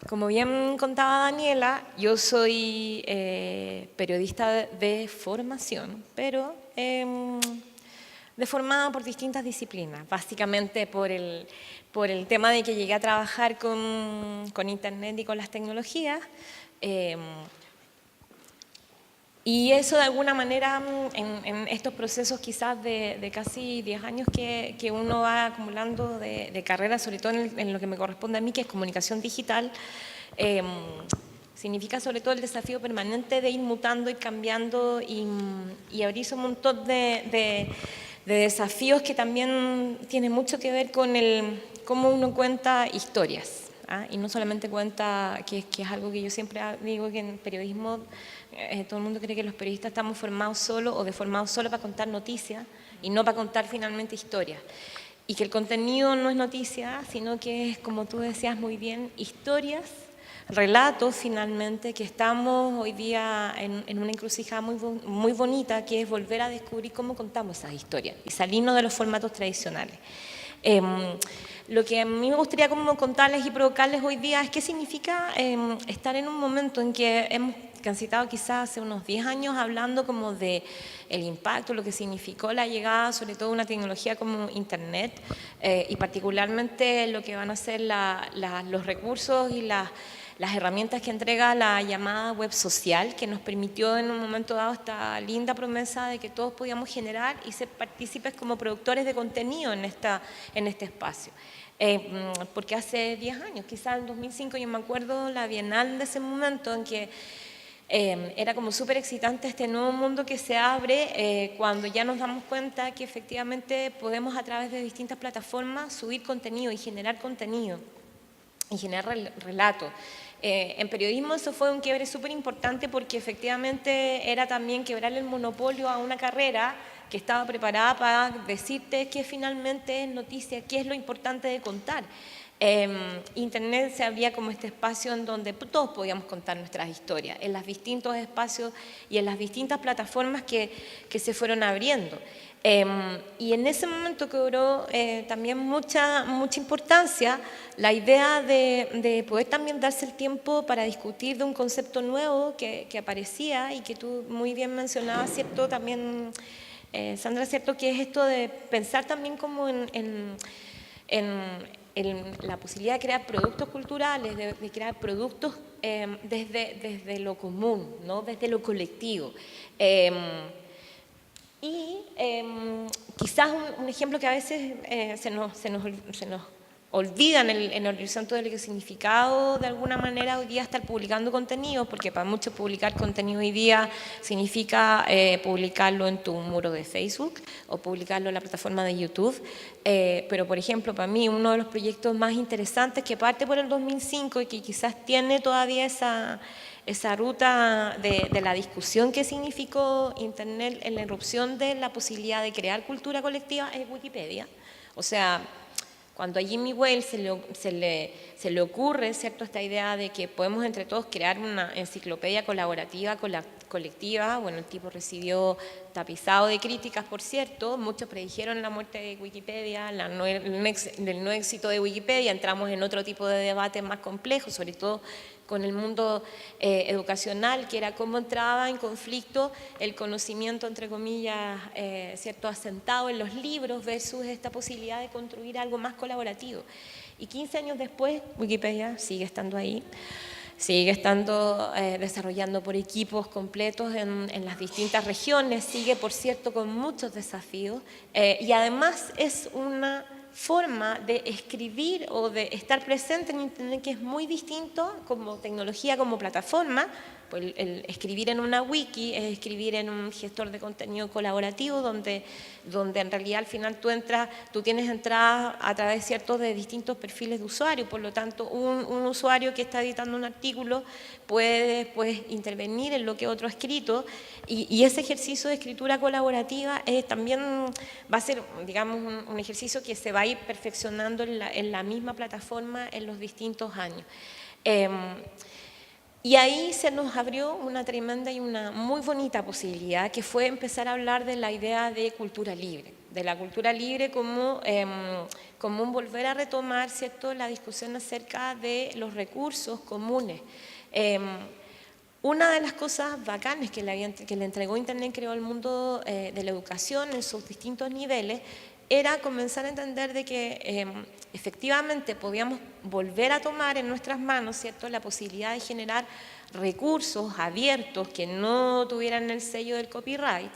Como bien contaba Daniela, yo soy periodista de formación, pero deformada por distintas disciplinas, básicamente por el tema de que llegué a trabajar con Internet y con las tecnologías. Y eso de alguna manera en estos procesos quizás de casi 10 años que uno va acumulando de carrera, sobre todo en lo que me corresponde a mí, que es comunicación digital, significa sobre todo el desafío permanente de ir mutando y cambiando y abrirse un montón de desafíos que también tienen mucho que ver con cómo uno cuenta historias. Y no solamente cuenta, que es algo que yo siempre digo, que en periodismo todo el mundo cree que los periodistas estamos formados solo o deformados solo para contar noticias y no para contar finalmente historias. Y que el contenido no es noticia, sino que es, como tú decías muy bien, historias, relatos finalmente, que estamos hoy día en una encrucijada muy bonita, que es volver a descubrir cómo contamos esas historias y salirnos de los formatos tradicionales. Lo que a mí me gustaría como contarles y provocarles hoy día es qué significa estar en un momento en que hemos transitado quizás hace unos 10 años hablando como de el impacto, lo que significó la llegada sobre todo de una tecnología como Internet y particularmente lo que van a ser los recursos y las herramientas que entrega la llamada web social, que nos permitió en un momento dado esta linda promesa de que todos podíamos generar y ser partícipes como productores de contenido en este espacio. Porque hace 10 años, quizás en 2005, yo me acuerdo la Bienal de ese momento en que era como súper excitante este nuevo mundo que se abre cuando ya nos damos cuenta que efectivamente podemos a través de distintas plataformas subir contenido y generar contenido y generar relatos. En periodismo eso fue un quiebre súper importante porque efectivamente era también quebrarle el monopolio a una carrera que estaba preparada para decirte qué finalmente es noticia, qué es lo importante de contar. Internet se abría como este espacio en donde todos podíamos contar nuestras historias, en los distintos espacios y en las distintas plataformas que se fueron abriendo. Y en ese momento cobró también mucha importancia la idea de poder también darse el tiempo para discutir de un concepto nuevo que aparecía y que tú muy bien mencionabas, ¿cierto? También, Sandra, ¿cierto? Que es esto de pensar también como en la posibilidad de crear productos culturales, de crear productos desde lo común, ¿no? Desde lo colectivo. Y quizás un ejemplo que a veces se nos olvida en el horizonte del significado, de alguna manera hoy día estar publicando contenido, porque para muchos publicar contenido hoy día significa publicarlo en tu muro de Facebook o publicarlo en la plataforma de YouTube, pero por ejemplo para mí uno de los proyectos más interesantes que parte por el 2005 y que quizás tiene todavía esa ruta de la discusión que significó Internet en la irrupción de la posibilidad de crear cultura colectiva es Wikipedia. O sea, cuando a Jimmy Wales se le ocurre, ¿cierto?, esta idea de que podemos entre todos crear una enciclopedia colaborativa, colectiva, bueno, el tipo recibió tapizado de críticas, por cierto, muchos predijeron la muerte de Wikipedia, del no éxito de Wikipedia, entramos en otro tipo de debate más complejo, sobre todo con el mundo educacional, que era cómo entraba en conflicto el conocimiento, entre comillas, cierto, asentado en los libros versus esta posibilidad de construir algo más colaborativo. Y 15 años después, Wikipedia sigue estando ahí, sigue estando desarrollando por equipos completos en las distintas regiones, sigue, por cierto, con muchos desafíos y además es una forma de escribir o de estar presente en Internet que es muy distinto como tecnología, como plataforma. Pues el escribir en una wiki es escribir en un gestor de contenido colaborativo donde en realidad al final tú tienes entradas a través, ¿cierto?, de distintos perfiles de usuario, por lo tanto un usuario que está editando un artículo puede intervenir en lo que otro ha escrito y ese ejercicio de escritura colaborativa también va a ser, digamos, un ejercicio que se va a ir perfeccionando en la misma plataforma en los distintos años. Y ahí se nos abrió una tremenda y una muy bonita posibilidad que fue empezar a hablar de la idea de cultura libre. de la cultura libre como, como un volver a retomar, ¿cierto?, la discusión acerca de los recursos comunes. Una de las cosas bacanas que le entregó Internet, creo, al mundo de la educación en sus distintos niveles, era comenzar a entender de que efectivamente podíamos volver a tomar en nuestras manos, ¿cierto?, la posibilidad de generar recursos abiertos que no tuvieran el sello del copyright,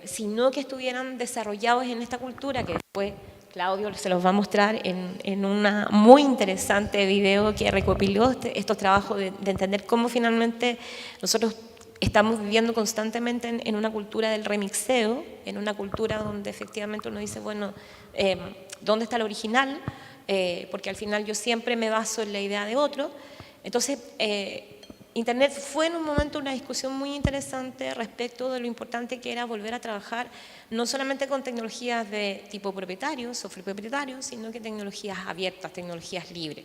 sino que estuvieran desarrollados en esta cultura que después Claudio se los va a mostrar en un muy interesante video que recopiló estos trabajos de entender cómo finalmente nosotros estamos viviendo constantemente en una cultura del remixeo, en una cultura donde efectivamente uno dice, bueno, ¿dónde está el original? Porque al final yo siempre me baso en la idea de otro. Entonces, Internet fue en un momento una discusión muy interesante respecto de lo importante que era volver a trabajar no solamente con tecnologías de tipo propietario, software propietario, sino que tecnologías abiertas, tecnologías libres.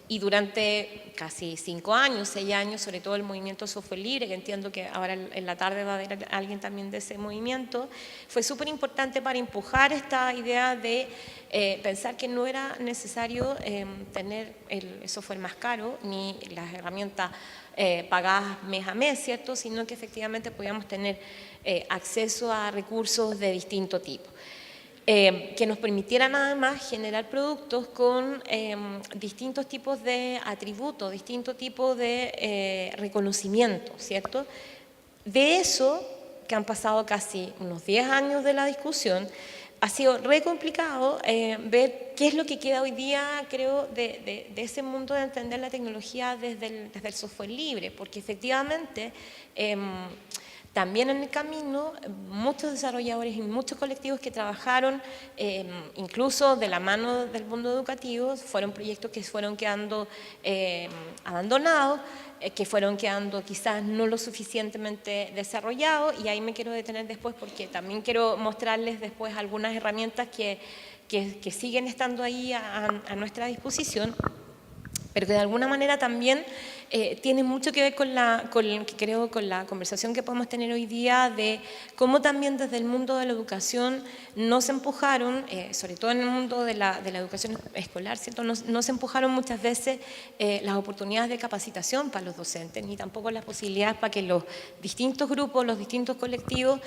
Y durante casi 5 años, 6 años, sobre todo el movimiento software libre, que entiendo que ahora en la tarde va a haber alguien también de ese movimiento, fue súper importante para empujar esta idea de pensar que no era necesario tener el software más caro, ni las herramientas pagadas mes a mes, ¿cierto?, sino que efectivamente podíamos tener acceso a recursos de distinto tipo. Que nos permitieran además generar productos con distintos tipos de atributos, distintos tipos de reconocimiento, ¿cierto? De eso, que han pasado casi unos 10 años de la discusión, ha sido re complicado ver qué es lo que queda hoy día, creo, de ese mundo de entender la tecnología desde el software libre, porque efectivamente también en el camino, muchos desarrolladores y muchos colectivos que trabajaron, incluso de la mano del mundo educativo, fueron proyectos que fueron quedando abandonados, que fueron quedando quizás no lo suficientemente desarrollados, y ahí me quiero detener después porque también quiero mostrarles después algunas herramientas que siguen estando ahí a nuestra disposición, pero que de alguna manera también tiene mucho que ver con la conversación que podemos tener hoy día de cómo también desde el mundo de la educación nos empujaron, sobre todo en el mundo de la educación escolar, ¿cierto?, nos empujaron muchas veces las oportunidades de capacitación para los docentes, ni tampoco las posibilidades para que los distintos grupos, los distintos colectivos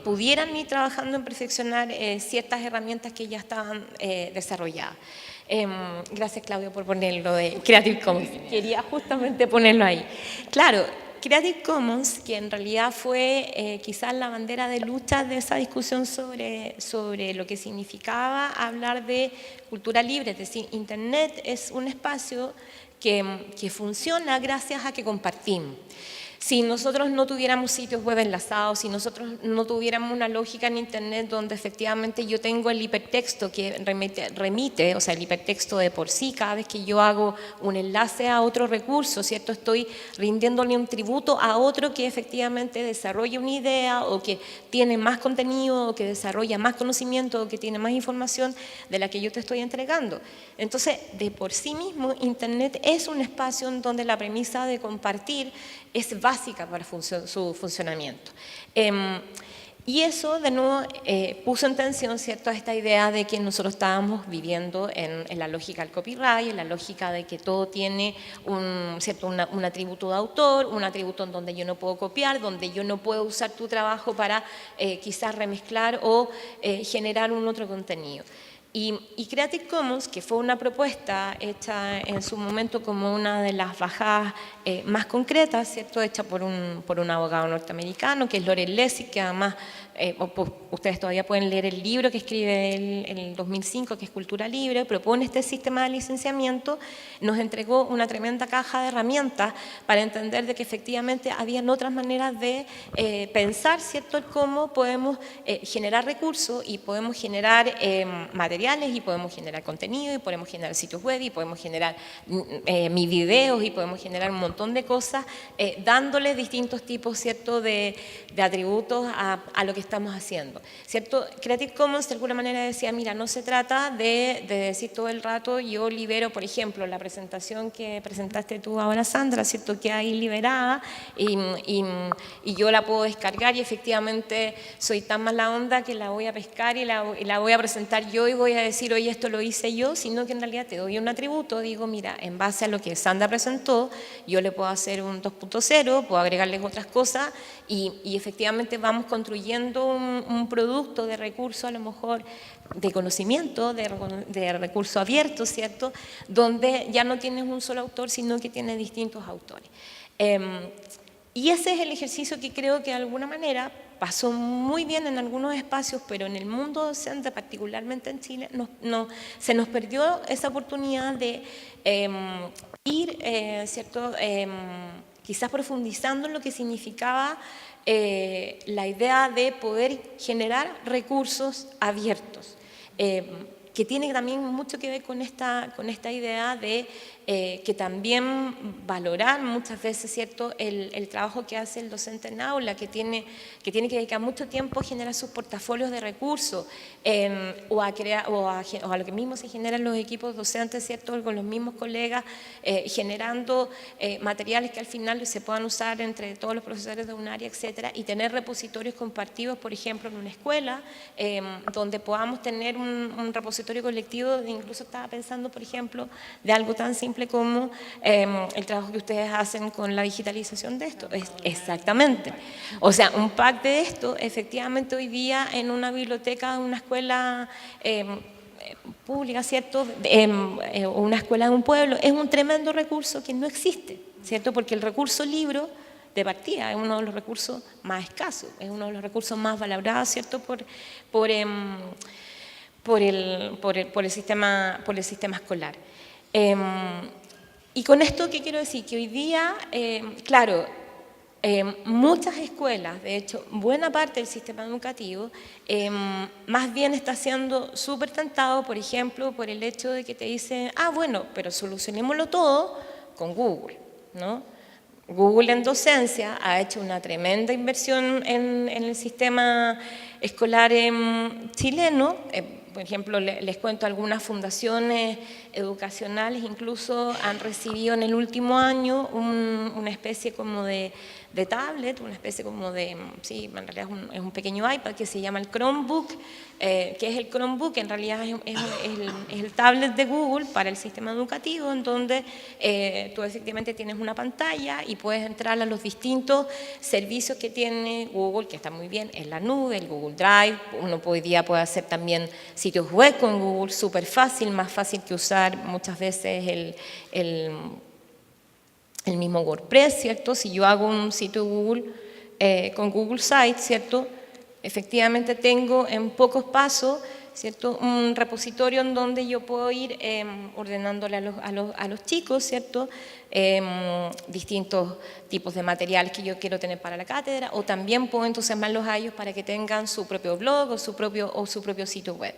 pudieran ir trabajando en perfeccionar ciertas herramientas que ya estaban desarrolladas. Gracias, Claudio, por ponerlo de Creative Commons. Quería justamente ponerlo ahí. Claro, Creative Commons, que en realidad fue quizás la bandera de lucha de esa discusión sobre lo que significaba hablar de cultura libre, es decir, Internet es un espacio que funciona gracias a que compartimos. Si nosotros no tuviéramos sitios web enlazados, si nosotros no tuviéramos una lógica en Internet donde efectivamente yo tengo el hipertexto que remite, o sea, el hipertexto de por sí, cada vez que yo hago un enlace a otro recurso, ¿cierto?, estoy rindiéndole un tributo a otro que efectivamente desarrolla una idea o que tiene más contenido o que desarrolla más conocimiento o que tiene más información de la que yo te estoy entregando. Entonces, de por sí mismo, Internet es un espacio en donde la premisa de compartir es básica para su funcionamiento. Y eso, de nuevo, puso en tensión, ¿cierto?, esta idea de que nosotros estábamos viviendo en la lógica del copyright, en la lógica de que todo tiene un atributo de autor, un atributo en donde yo no puedo copiar, donde yo no puedo usar tu trabajo para quizás remezclar o generar un otro contenido. Y Creative Commons, que fue una propuesta hecha en su momento como una de las bajadas más concretas, ¿cierto?, hecha por un abogado norteamericano, que es Loren Lessig, que además ustedes todavía pueden leer el libro que escribe en el 2005, que es Cultura Libre, propone este sistema de licenciamiento, nos entregó una tremenda caja de herramientas para entender de que efectivamente habían otras maneras de pensar, ¿cierto?, cómo podemos generar recursos y podemos generar material materiales y podemos generar contenido y podemos generar sitios web y podemos generar mis videos y podemos generar un montón de cosas dándole distintos tipos, ¿cierto?, de atributos a lo que estamos haciendo, ¿cierto? Creative Commons de alguna manera decía, mira, no se trata de decir todo el rato yo libero, por ejemplo, la presentación que presentaste tú ahora, Sandra, ¿cierto?, que hay liberada y yo la puedo descargar y efectivamente soy tan mala onda que la voy a pescar y la voy a presentar yo y voy a decir, oye, esto lo hice yo, sino que en realidad te doy un atributo, digo, mira, en base a lo que Sandra presentó, yo le puedo hacer un 2.0, puedo agregarles otras cosas y efectivamente vamos construyendo un producto de recursos, a lo mejor de conocimiento, de recurso abierto, ¿cierto?, donde ya no tienes un solo autor, sino que tienes distintos autores. Y ese es el ejercicio que creo que de alguna manera pasó muy bien en algunos espacios, pero en el mundo docente, particularmente en Chile, se nos perdió esa oportunidad de ir, ¿cierto?, quizás profundizando en lo que significaba la idea de poder generar recursos abiertos, que tiene también mucho que ver con esta idea de que también valorar muchas veces, ¿cierto?, el trabajo que hace el docente en aula, que tiene que dedicar mucho tiempo a generar sus portafolios de recursos o a lo que mismo se generan los equipos docentes, ¿cierto?, con los mismos colegas, generando materiales que al final se puedan usar entre todos los profesores de un área, etcétera, y tener repositorios compartidos, por ejemplo, en una escuela, donde podamos tener un repositorio colectivo. Incluso estaba pensando, por ejemplo, de algo tan simple como el trabajo que ustedes hacen con la digitalización de esto. Exactamente. O sea, un pack de esto, efectivamente hoy día en una biblioteca, en una escuela pública, ¿cierto?, o una escuela de un pueblo, es un tremendo recurso que no existe, ¿cierto?, porque el recurso libro de partida es uno de los recursos más escasos, es uno de los recursos más valorados, ¿cierto?, por el sistema escolar. Y con esto, ¿qué quiero decir? Que hoy día, claro, muchas escuelas, de hecho, buena parte del sistema educativo, más bien está siendo súper tentado, por ejemplo, por el hecho de que te dicen, bueno, pero solucionémoslo todo con Google, ¿no? Google en docencia ha hecho una tremenda inversión en el sistema escolar chileno. Por ejemplo, les cuento, algunas fundaciones educacionales incluso han recibido en el último año una especie como de tablet, una especie como de, sí, en realidad es un pequeño iPad que se llama el Chromebook, que es el Chromebook, en realidad es el tablet de Google para el sistema educativo, en donde tú efectivamente tienes una pantalla y puedes entrar a los distintos servicios que tiene Google, que está muy bien, en la nube, el Google Drive. Uno hoy día puede hacer también sitios web con Google, súper fácil, más fácil que usar muchas veces el mismo WordPress, ¿cierto? Si yo hago un sitio Google con Google Sites, ¿cierto?, efectivamente tengo en pocos pasos, ¿cierto?, un repositorio en donde yo puedo ir ordenándole a los chicos, ¿cierto?, distintos tipos de materiales que yo quiero tener para la cátedra, o también puedo entusiasmarlos a ellos para que tengan su propio blog o su propio sitio web.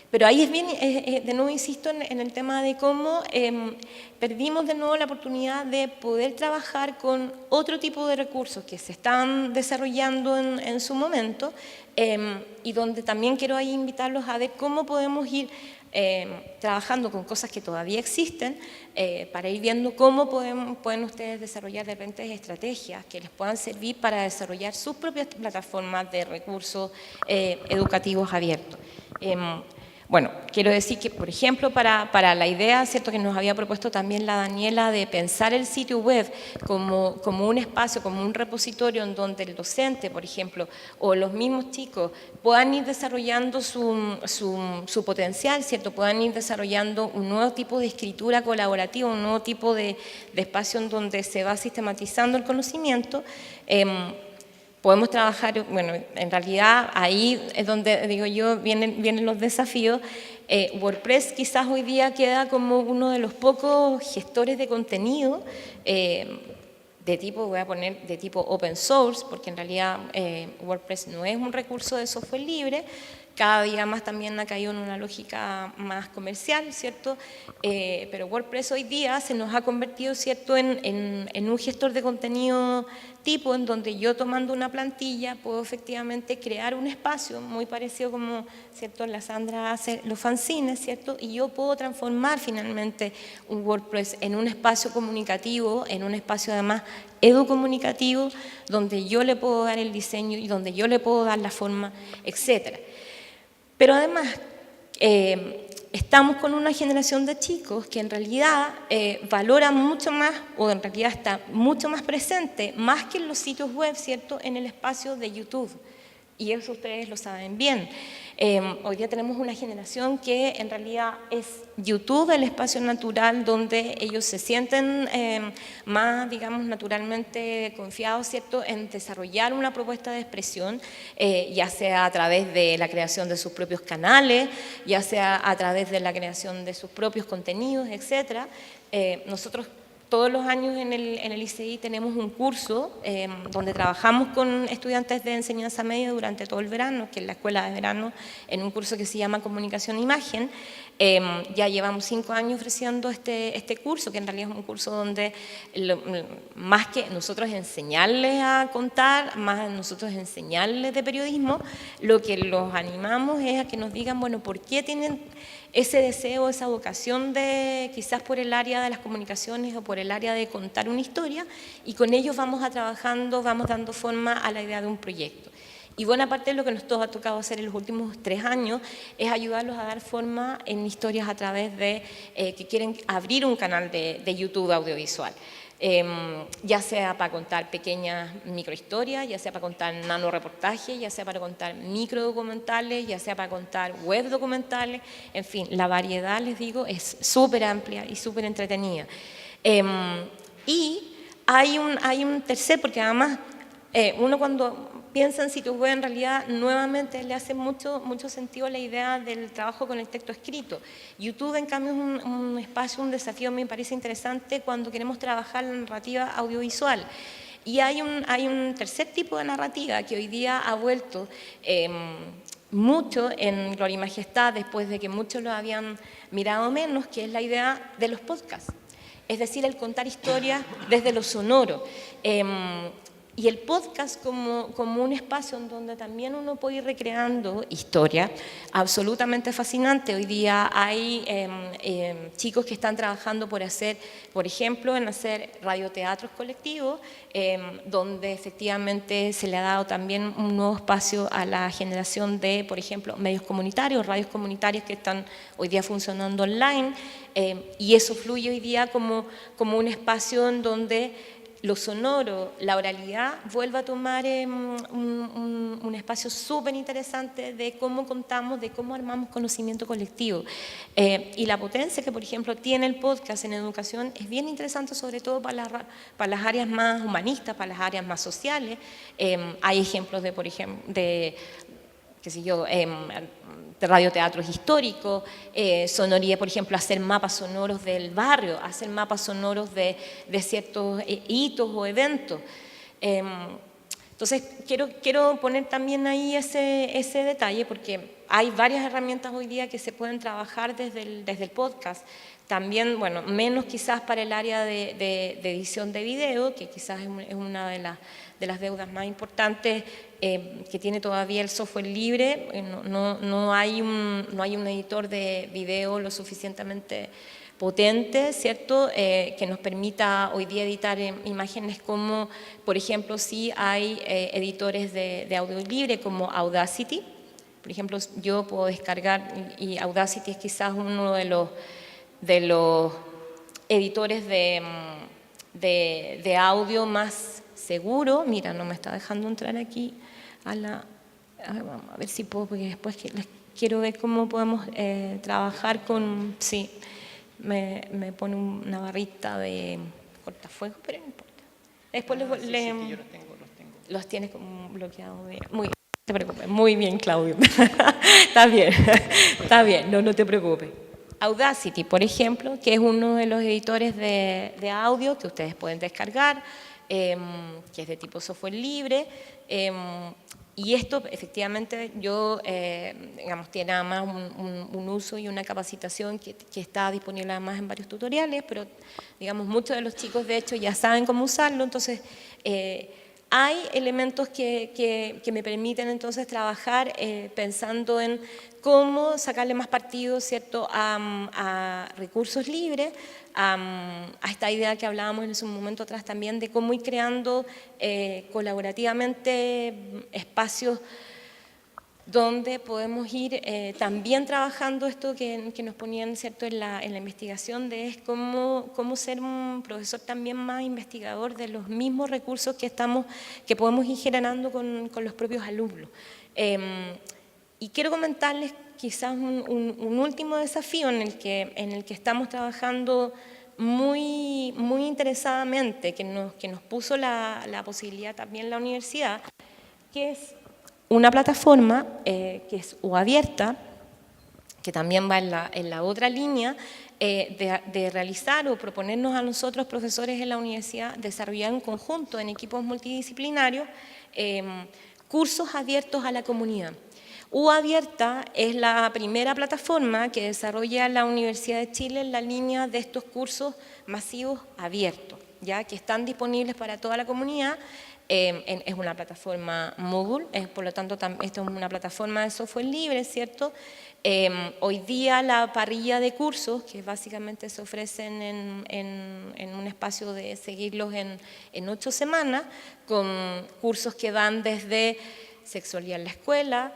Pero ahí es bien, de nuevo insisto en el tema de cómo perdimos de nuevo la oportunidad de poder trabajar con otro tipo de recursos que se están desarrollando en su momento, y donde también quiero ahí invitarlos a ver cómo podemos ir trabajando con cosas que todavía existen, para ir viendo cómo pueden ustedes desarrollar de repente estrategias que les puedan servir para desarrollar sus propias plataformas de recursos educativos abiertos. Bueno, quiero decir que, por ejemplo, para la idea, ¿cierto?, que nos había propuesto también la Daniela, de pensar el sitio web como un espacio, como un repositorio en donde el docente, por ejemplo, o los mismos chicos puedan ir desarrollando su potencial, ¿cierto?, puedan ir desarrollando un nuevo tipo de escritura colaborativa, un nuevo tipo de espacio en donde se va sistematizando el conocimiento. Podemos trabajar, bueno, en realidad ahí es donde, digo yo, vienen los desafíos. WordPress quizás hoy día queda como uno de los pocos gestores de contenido de tipo, voy a poner de tipo open source, porque en realidad WordPress no es un recurso de software libre, cada día más también ha caído en una lógica más comercial, ¿cierto? Pero WordPress hoy día se nos ha convertido, ¿cierto?, en un gestor de contenido tipo en donde yo tomando una plantilla puedo efectivamente crear un espacio muy parecido como, ¿cierto?, la Sandra hace los fanzines, ¿cierto? Y yo puedo transformar finalmente un WordPress en un espacio comunicativo, en un espacio además educomunicativo, donde yo le puedo dar el diseño y donde yo le puedo dar la forma, etcétera. Pero además, estamos con una generación de chicos que en realidad valora mucho más, o en realidad está mucho más presente, más que en los sitios web, ¿cierto?, en el espacio de YouTube. Y eso ustedes lo saben bien. Hoy día tenemos una generación que en realidad es YouTube el espacio natural donde ellos se sienten más, digamos, naturalmente confiados, ¿cierto?, en desarrollar una propuesta de expresión, ya sea a través de la creación de sus propios canales, ya sea a través de la creación de sus propios contenidos, etc. Nosotros todos los años en el ICI tenemos un curso donde trabajamos con estudiantes de enseñanza media durante todo el verano, que es la escuela de verano, en un curso que se llama Comunicación e Imagen. Ya llevamos 5 años ofreciendo este curso, que en realidad es un curso donde más que nosotros enseñarles a contar, más nosotros enseñarles de periodismo, lo que los animamos es a que nos digan, bueno, ¿por qué tienen ese deseo, esa vocación de quizás por el área de las comunicaciones o por el área de contar una historia? Y con ellos vamos trabajando, vamos dando forma a la idea de un proyecto. Y buena parte de lo que nos ha tocado hacer en los últimos 3 años es ayudarlos a dar forma en historias a través de que quieren abrir un canal de YouTube audiovisual. Ya sea para contar pequeñas microhistorias, ya sea para contar nanoreportajes, ya sea para contar microdocumentales, ya sea para contar web documentales, en fin, la variedad, les digo, es súper amplia y súper entretenida. Y hay un tercer, porque además uno cuando piensa en sitios web, en realidad nuevamente le hace mucho sentido la idea del trabajo con el texto escrito. YouTube, en cambio, es un espacio, un desafío, me parece interesante cuando queremos trabajar la narrativa audiovisual. Y hay un tercer tipo de narrativa que hoy día ha vuelto mucho en Gloria y Majestad, después de que muchos lo habían mirado menos, que es la idea de los podcasts. Es decir, el contar historias desde lo sonoro. Y el podcast como un espacio en donde también uno puede ir recreando historias absolutamente fascinante. Hoy día hay chicos que están trabajando por ejemplo, en hacer radioteatros colectivos, donde efectivamente se le ha dado también un nuevo espacio a la generación de, por ejemplo, medios comunitarios, radios comunitarias que están hoy día funcionando online, y eso fluye hoy día como un espacio en donde lo sonoro, la oralidad, vuelve a tomar un espacio súper interesante de cómo contamos, de cómo armamos conocimiento colectivo. Y la potencia que, por ejemplo, tiene el podcast en educación es bien interesante, sobre todo para las áreas más humanistas, para las áreas más sociales. Hay ejemplos de, por ejemplo, qué sé yo, de radioteatros históricos, sonoría, por ejemplo, hacer mapas sonoros del barrio, hacer mapas sonoros de ciertos hitos o eventos. Entonces, quiero poner también ahí ese detalle, porque hay varias herramientas hoy día que se pueden trabajar desde el podcast. También, bueno, menos quizás para el área de edición de video, que quizás es una de las deudas más importantes que tiene todavía el software libre. No hay un editor de video lo suficientemente potente, ¿cierto?, que nos permita hoy día editar imágenes como, por ejemplo, sí hay editores de audio libre como Audacity. Por ejemplo, yo puedo descargar, y Audacity es quizás uno de los editores de audio más seguro. Mira, no me está dejando entrar aquí vamos a ver si puedo, porque después les quiero ver cómo podemos trabajar con, sí, me pone una barrita de cortafuegos, pero no importa. Después sí, que yo los tengo. Los tienes como bloqueados. Muy bien, no te preocupes. Muy bien, Claudio. Está bien, no te preocupes. Audacity, por ejemplo, que es uno de los editores de audio que ustedes pueden descargar, que es de tipo software libre, Y esto, efectivamente, digamos, tiene además un uso y una capacitación que está disponible además en varios tutoriales, pero, digamos, muchos de los chicos, de hecho, ya saben cómo usarlo, entonces, hay elementos que me permiten, entonces, trabajar pensando en cómo sacarle más partido, ¿cierto?, a recursos libres, a esta idea que hablábamos en un momento atrás también de cómo ir creando colaborativamente espacios donde podemos ir también trabajando esto que nos ponían, ¿cierto?, en la investigación, de es cómo ser un profesor también más investigador de los mismos recursos que podemos ir generando con los propios alumnos. Y quiero comentarles quizás un último desafío en el que estamos trabajando muy interesadamente, que nos puso la posibilidad también la universidad, que es una plataforma que es abierta, que también va en la otra línea de realizar o proponernos a nosotros, profesores en la universidad, desarrollar en conjunto, en equipos multidisciplinarios, cursos abiertos a la comunidad. Abierta es la primera plataforma que desarrolla la Universidad de Chile en la línea de estos cursos masivos abiertos, ya que están disponibles para toda la comunidad. Es una plataforma Moodle, por lo tanto esto es una plataforma de software libre, ¿cierto? Hoy día la parrilla de cursos, que básicamente se ofrecen en un espacio de seguirlos en 8 semanas, con cursos que van desde sexualidad en la escuela,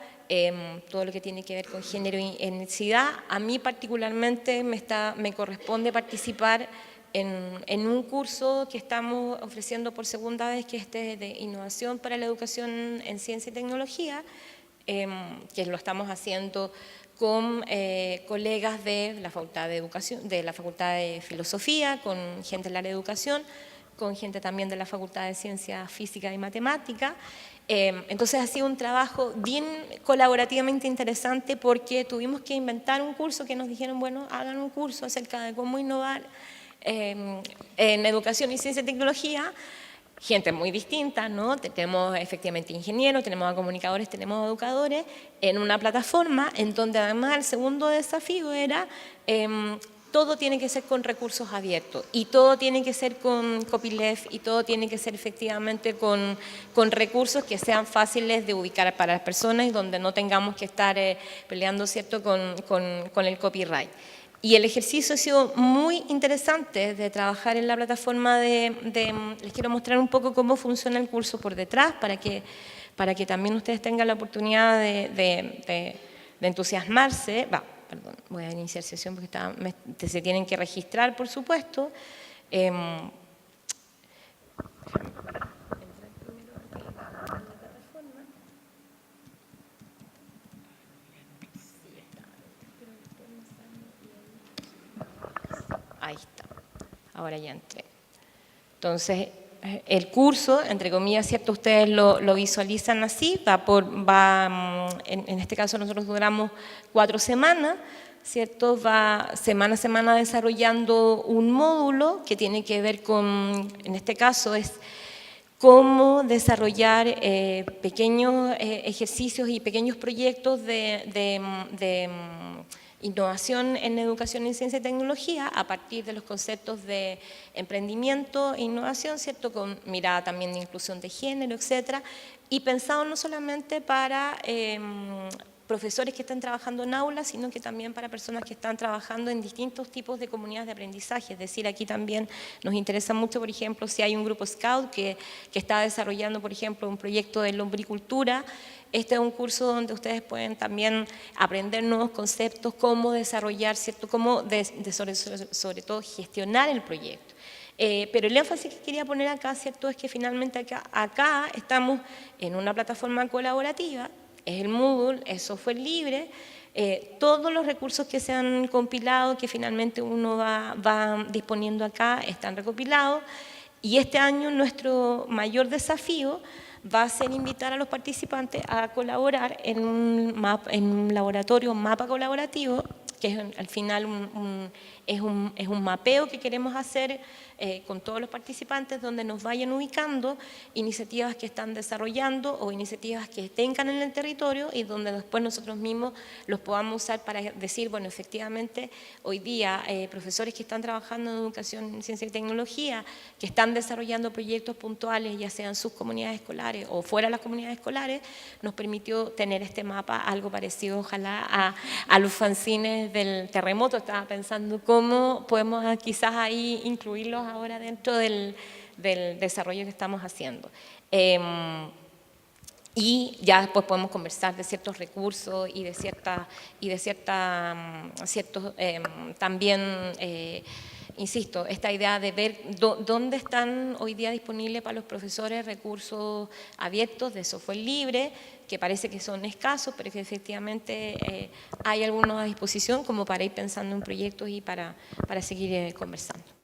todo lo que tiene que ver con género y etnicidad. A mí particularmente me corresponde participar en un curso que estamos ofreciendo por segunda vez, que es de innovación para la educación en ciencia y tecnología, que lo estamos haciendo con colegas de la Facultad de Educación, de la Facultad de Filosofía, con gente del área de educación, con gente también de la Facultad de Ciencias Físicas y Matemáticas. Entonces ha sido un trabajo bien colaborativamente interesante, porque tuvimos que inventar un curso que nos dijeron, bueno, hagan un curso acerca de cómo innovar en educación y ciencia y tecnología. Gente muy distinta, ¿no? Tenemos efectivamente ingenieros, tenemos a comunicadores, tenemos a educadores, en una plataforma en donde además el segundo desafío era todo tiene que ser con recursos abiertos, y todo tiene que ser con copyleft, y todo tiene que ser efectivamente con recursos que sean fáciles de ubicar para las personas y donde no tengamos que estar peleando, ¿cierto?, con el copyright. Y el ejercicio ha sido muy interesante de trabajar en la plataforma les quiero mostrar un poco cómo funciona el curso por detrás, para que también ustedes tengan la oportunidad de entusiasmarse. Perdón, voy a iniciar sesión porque se tienen que registrar, por supuesto. Ahí está, ahora ya entré. Entonces, el curso, entre comillas, ¿cierto?, ustedes lo visualizan así, en este caso nosotros duramos 4 semanas, ¿cierto? Va semana a semana desarrollando un módulo que tiene que ver con, en este caso es cómo desarrollar pequeños ejercicios y pequeños proyectos de innovación en educación en ciencia y tecnología a partir de los conceptos de emprendimiento e innovación, ¿cierto?, con mirada también de inclusión de género, etcétera, y pensado no solamente para profesores que están trabajando en aulas, sino que también para personas que están trabajando en distintos tipos de comunidades de aprendizaje. Es decir, aquí también nos interesa mucho, por ejemplo, si hay un grupo Scout que está desarrollando, por ejemplo, un proyecto de lombricultura. Este es un curso donde ustedes pueden también aprender nuevos conceptos, cómo desarrollar, ¿cierto?, cómo sobre todo gestionar el proyecto. Pero el énfasis que quería poner acá, ¿cierto?, es que finalmente acá estamos en una plataforma colaborativa, es el Moodle, es software libre, todos los recursos que se han compilado, que finalmente uno va disponiendo acá, están recopilados, y este año nuestro mayor desafío va a ser invitar a los participantes a colaborar en un laboratorio, un mapa colaborativo, que es al final es un mapeo que queremos hacer con todos los participantes, donde nos vayan ubicando iniciativas que están desarrollando o iniciativas que tengan en el territorio y donde después nosotros mismos los podamos usar para decir, bueno, efectivamente, hoy día profesores que están trabajando en educación, en ciencia y tecnología, que están desarrollando proyectos puntuales, ya sean sus comunidades escolares o fuera de las comunidades escolares, nos permitió tener este mapa, algo parecido ojalá a los fanzines del terremoto. Estaba pensando cómo podemos quizás ahí incluirlos ahora dentro del desarrollo que estamos haciendo. Y ya después podemos conversar de ciertos recursos y de ciertos también, insisto, esta idea de ver dónde están hoy día disponibles para los profesores recursos abiertos de software libre, que parece que son escasos, pero que efectivamente hay algunos a disposición como para ir pensando en proyectos y para seguir conversando.